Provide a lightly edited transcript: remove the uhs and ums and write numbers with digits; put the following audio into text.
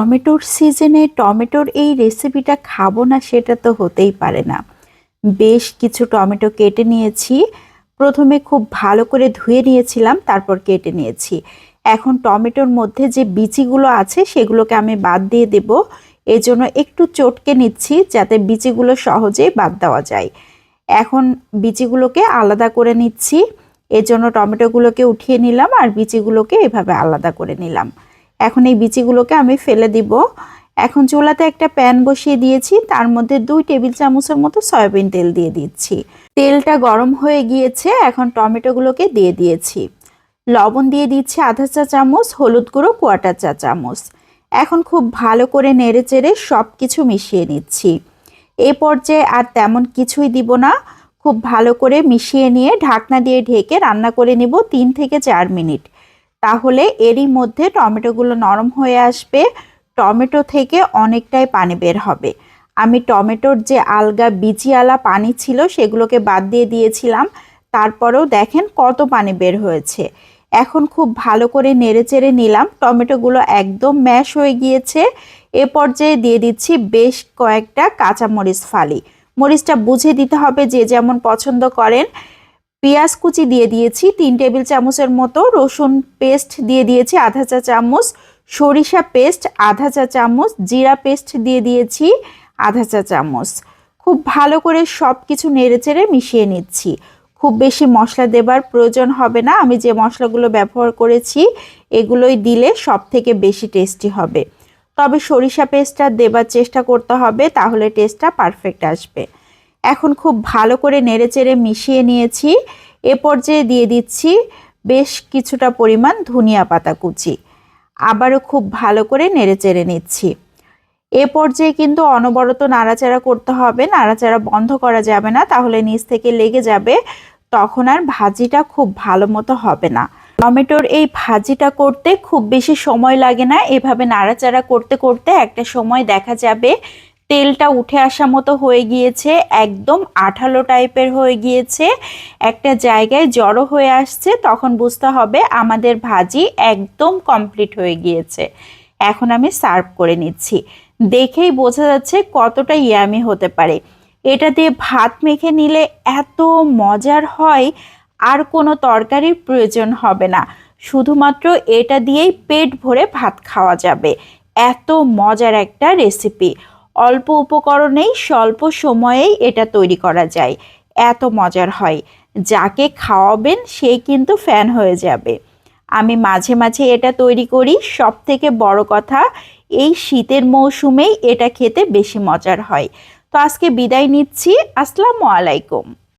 টমেটোর সিজনে টমেটোর এই রেসিপিটা খাবো না সেটা তো হতেই পারে না। বেশ কিছু টমেটো কেটে নিয়েছি। প্রথমে খুব ভালো করে ধুয়ে নিয়েছিলাম, তারপর কেটে নিয়েছি। এখন টমেটোর মধ্যে যে বিচিগুলো আছে সেগুলোকে আমি বাদ দিয়ে দেব। এজন্য একটু চটকে নিচ্ছি যাতে বিচিগুলো সহজেই বাদ দেওয়া যায়। এখন বিচিগুলোকে আলাদা করে নিচ্ছি। এজন্য টমেটোগুলোকে উঠিয়ে নিলাম আর বিচিগুলোকে এভাবে আলাদা করে নিলাম। এখন এই বিচিগুলোকে আমি ফেলে দিব। এখন চুলাতে একটা প্যান বসিয়ে দিয়েছি, তার মধ্যে 2 টেবিল চামচের মতো সয়াবিন তেল দিয়ে দিচ্ছি। তেলটা গরম হয়ে গিয়েছে, এখন টমেটোগুলোকে দিয়ে দিয়েছি। লবণ দিয়ে দিচ্ছি আধা চা চামচ, হলুদ গুঁড়ো 1/4 চা চামচ। এখন খুব ভালো করে নেড়েচেড়ে সব কিছু মিশিয়ে নিচ্ছি। এই পর্যায়ে আর তেমন কিছুই দিব না। খুব ভালো করে মিশিয়ে নিয়ে ঢাকনা দিয়ে ঢেকে রান্না করে নিব 3 থেকে 4 মিনিট। তাহলে এরই মধ্যে টমেটোগুলো নরম হয়ে আসবে। টমেটো থেকে অনেকটাই পানি বের হবে। আমি টমেটোর যে আলগা বিচিওয়ালা পানি ছিল সেগুলোকে বাদ দিয়ে দিয়েছিলাম, তারপরেও দেখেন কত পানি বের হয়েছে। এখন খুব ভালো করে নেড়েচেড়ে নিলাম। টমেটোগুলো একদম ম্যাশ হয়ে গিয়েছে। এ পর্যায়ে দিয়ে দিচ্ছি বেশ কয়েকটা কাঁচামরিচ ফালি। মরিচটা বুঝে দিতে হবে যে যেমন পছন্দ করেন। পেঁয়াজ কুচি দিয়ে দিয়েছি 3 টেবিল চামচের মতো, রসুন পেস্ট দিয়ে দিয়েছি আধা চা চামচ, সরিষা পেস্ট আধা চা চামচ, জিরা পেস্ট দিয়ে দিয়েছি আধা চা চামচ। খুব ভালো করে সব কিছু নেড়েচেড়ে মিশিয়ে নিচ্ছি। খুব বেশি মশলা দেবার প্রয়োজন হবে না। আমি যে মশলাগুলো ব্যবহার করেছি এগুলোই দিলে সব থেকে বেশি টেস্টি হবে। তবে সরিষা পেস্টটা দেবার চেষ্টা করতে হবে, তাহলে টেস্টটা পারফেক্ট আসবে। এখন খুব ভালো করে নেড়েচেড়ে মিশিয়ে নিয়েছি। এ পর্যায়ে দিয়ে দিচ্ছি বেশ কিছুটা পরিমাণ ধনিয়া পাতা কুচি। আবারও খুব ভালো করে নেড়েচেড়ে নিচ্ছি। এ পর্যায়ে কিন্তু অনবরত নাড়াচাড়া করতে হবে, নাড়াচাড়া বন্ধ করা যাবে না, তাহলে নিচ থেকে লেগে যাবে। তখন আর ভাজিটা খুব ভালো মতো হবে না। টমেটোর এই ভাজিটা করতে খুব বেশি সময় লাগে না। এভাবে নাড়াচাড়া করতে করতে একটা সময় দেখা যাবে তেলটা উঠে আসা মতো হয়ে গিয়েছে, একদম আঠালো টাইপের হয়ে গিয়েছে, একটা জায়গায় জড়ো হয়ে আসছে। তখন বুঝতে হবে আমাদের ভাজি একদম কমপ্লিট হয়ে গিয়েছে। এখন আমি সার্ভ করে নিচ্ছি। দেখেই বোঝা যাচ্ছে কতটা ইয়ামি হতে পারে। এটা দিয়ে ভাত মেখে নিলে এত মজার হয়, আর কোনো তরকারির প্রয়োজন হবে না। শুধুমাত্র এটা দিয়েই পেট ভরে ভাত খাওয়া যাবে। এত মজার একটা রেসিপি। অল্প উপকরণেই স্বল্প সময়েই এটা তৈরি করা যায়। এত মজার হয়, যাকে খাওয়াবেন সে কিন্তু ফ্যান হয়ে যাবে। আমি মাঝে মাঝে এটা তৈরি করি। সব থেকে বড় কথা, এই শীতের মৌসুমেই এটা খেতে বেশি মজার হয়। তো আজকে বিদায় নিচ্ছি। আসসালামু আলাইকুম।